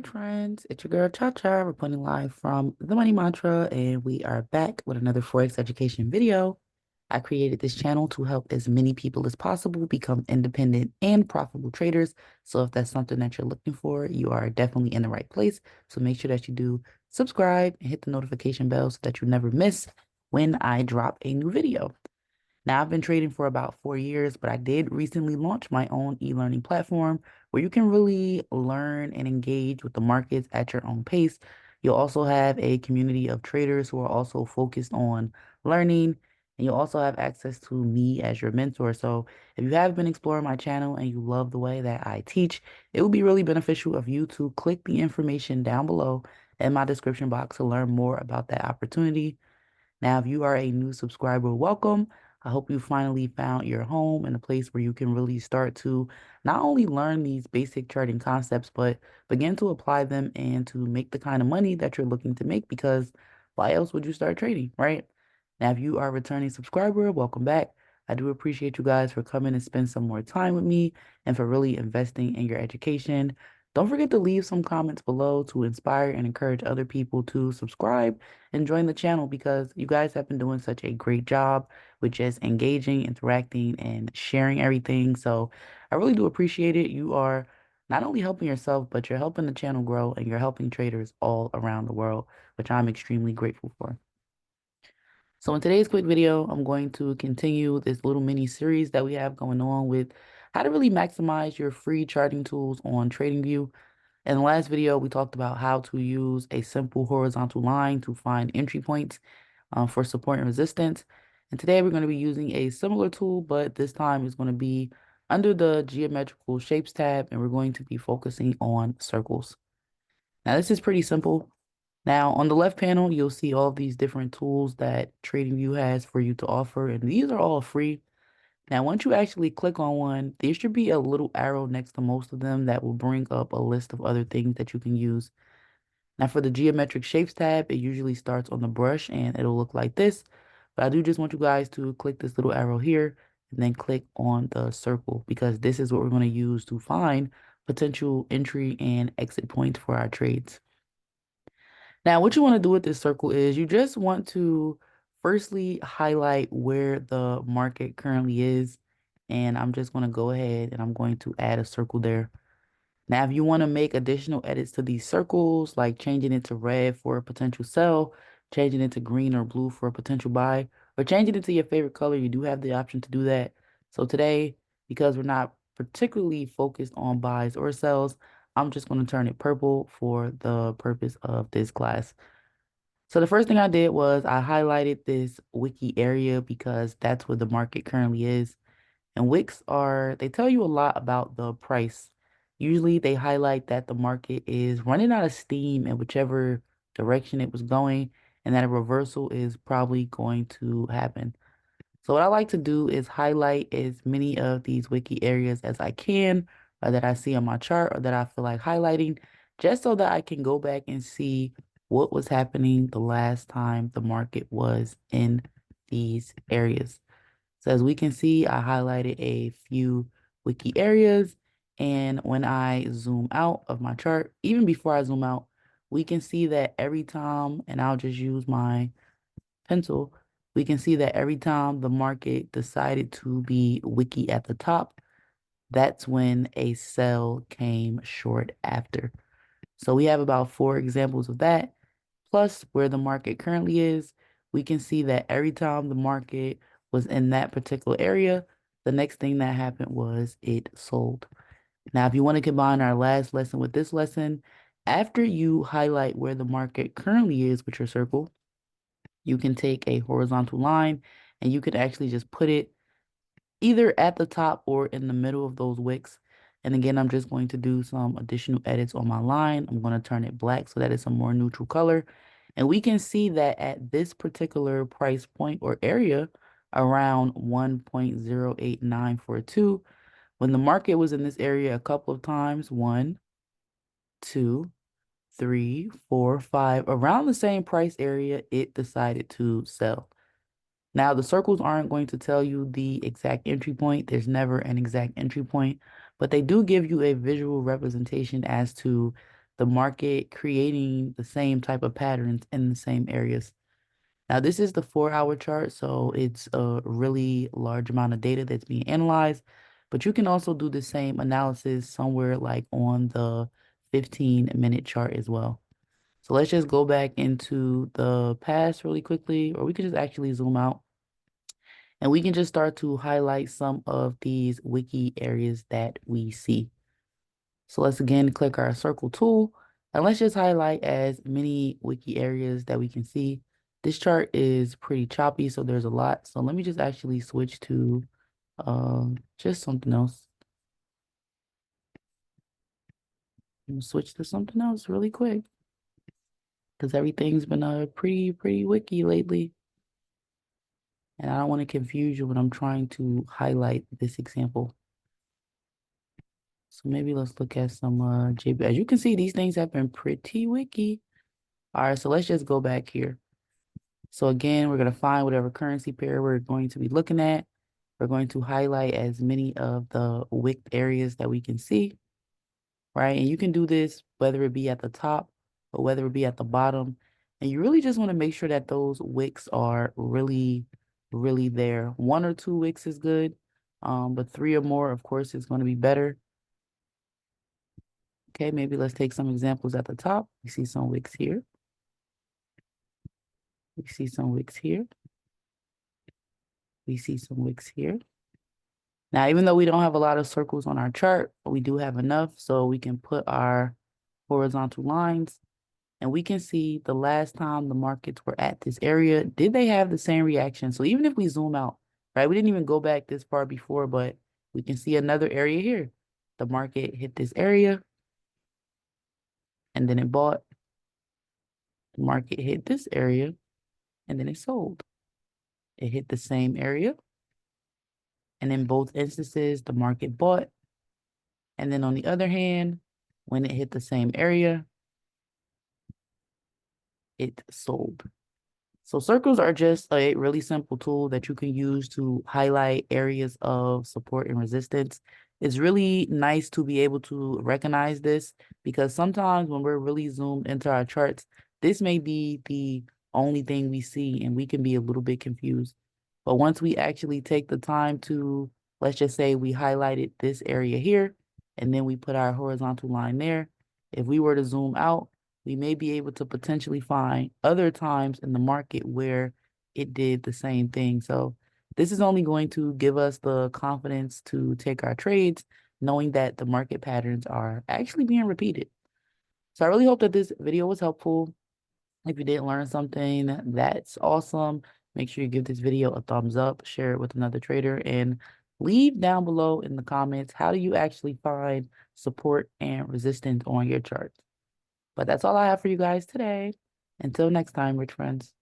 rich friends? It's your girl Cha Cha, reporting live from the Money Mantra, and we are back with another Forex education video. I created this channel to help as many people as possible become independent and profitable traders. So if that's something that you're looking for, you are definitely in the right place. So make sure that you do subscribe and hit the notification bell so that you never miss when I drop a new video. Now, I've been trading for about 4 years, but I did recently launch my own e-learning platform where you can really learn and engage with the markets at your own pace. You'll also have a community of traders who are also focused on learning, and you'll also have access to me as your mentor. So, if you have been exploring my channel and you love the way that I teach, it would be really beneficial of you to click the information down below in my description box to learn more about that opportunity. Now, if you are a new subscriber, welcome. I hope you finally found your home and a place where you can really start to not only learn these basic trading concepts, but begin to apply them and to make the kind of money that you're looking to make, because why else would you start trading, right? Now, if you are a returning subscriber, welcome back. I do appreciate you guys for coming and spend some more time with me and for really investing in your education. Don't forget to leave some comments below to inspire and encourage other people to subscribe and join the channel, because you guys have been doing such a great job with just engaging, interacting, and sharing everything. So I really do appreciate it. You are not only helping yourself, but you're helping the channel grow and you're helping traders all around the world, which I'm extremely grateful for. So in today's quick video, I'm going to continue this little mini series that we have going on with how to really maximize your free charting tools on TradingView. In the last video, we talked about how to use a simple horizontal line to find entry points for support and resistance. And today we're going to be using a similar tool, but this time it's going to be under the geometrical shapes tab, and we're going to be focusing on circles. Now, this is pretty simple. Now, on the left panel, you'll see all of these different tools that TradingView has for you to offer, and these are all free. Now, once you actually click on one, there should be a little arrow next to most of them that will bring up a list of other things that you can use. Now, for the geometric shapes tab, it usually starts on the brush and it'll look like this. But I do just want you guys to click this little arrow here and then click on the circle, because this is what we're going to use to find potential entry and exit points for our trades. Now, what you want to do with this circle is you just want to firstly highlight where the market currently is. And I'm just going to go ahead and I'm going to add a circle there. Now, if you want to make additional edits to these circles, like changing it to red for a potential sell, changing it to green or blue for a potential buy, or changing it to your favorite color, you do have the option to do that. So today, because we're not particularly focused on buys or sells, I'm just going to turn it purple for the purpose of this class. So the first thing I did was I highlighted this wiki area because that's where the market currently is. And wicks they tell you a lot about the price. Usually they highlight that the market is running out of steam in whichever direction it was going, and that a reversal is probably going to happen. So what I like to do is highlight as many of these wiki areas as I can, or that I see on my chart, or that I feel like highlighting, just so that I can go back and see what was happening the last time the market was in these areas. So as we can see, I highlighted a few wiki areas. And when I zoom out of my chart, even before I zoom out, we can see that every time, and I'll just use my pencil, we can see that every time the market decided to be wiki at the top, that's when a sell came short after. So we have about 4 examples of that. Plus, where the market currently is, we can see that every time the market was in that particular area, the next thing that happened was it sold. Now, if you want to combine our last lesson with this lesson, after you highlight where the market currently is with your circle, you can take a horizontal line and you could actually just put it either at the top or in the middle of those wicks. And again, I'm just going to do some additional edits on my line. I'm going to turn it black so that it's a more neutral color. And we can see that at this particular price point or area, around 1.08942, when the market was in this area a couple of times, 1, 2, 3, 4, 5, around the same price area, it decided to sell. Now, the circles aren't going to tell you the exact entry point. There's never an exact entry point, but they do give you a visual representation as to the market creating the same type of patterns in the same areas. Now, this is the 4-hour chart, so it's a really large amount of data that's being analyzed, but you can also do the same analysis somewhere like on the 15-minute chart as well. So let's just go back into the past really quickly, or we can just actually zoom out and we can just start to highlight some of these wiki areas that we see. So let's again click our circle tool and let's just highlight as many wiki areas that we can see. This chart is pretty choppy, so there's a lot. So let me just actually switch to just something else. I'm gonna switch to something else really quick because everything's been pretty wiki lately. And I don't want to confuse you when I'm trying to highlight this example. So maybe let's look at some JB. As you can see, these things have been pretty wiki. All right, so let's just go back here. So again, we're going to find whatever currency pair we're going to be looking at. We're going to highlight as many of the wick areas that we can see, right? And you can do this whether it be at the top or whether it be at the bottom. And you really just want to make sure that those wicks are really there. 1 or 2 wicks is good, but 3 or more, of course, is going to be better. Okay, maybe let's take some examples at the top. We see some wicks here. We see some wicks here. We see some wicks here. Now, even though we don't have a lot of circles on our chart, we do have enough so we can put our horizontal lines and we can see the last time the markets were at this area, did they have the same reaction? So even if we zoom out, right, we didn't even go back this far before, but we can see another area here. The market hit this area and then it bought. The market hit this area and then it sold. It hit the same area. And in both instances, the market bought. And then on the other hand, when it hit the same area, it sold. So circles are just a really simple tool that you can use to highlight areas of support and resistance. It's really nice to be able to recognize this because sometimes when we're really zoomed into our charts, this may be the only thing we see and we can be a little bit confused. But once we actually take the time to, let's just say we highlighted this area here and then we put our horizontal line there. If we were to zoom out, we may be able to potentially find other times in the market where it did the same thing. So this is only going to give us the confidence to take our trades, knowing that the market patterns are actually being repeated. So I really hope that this video was helpful. If you did learn something, that's awesome. Make sure you give this video a thumbs up, share it with another trader, and leave down below in the comments, how do you actually find support and resistance on your charts? But that's all I have for you guys today. Until next time, rich friends.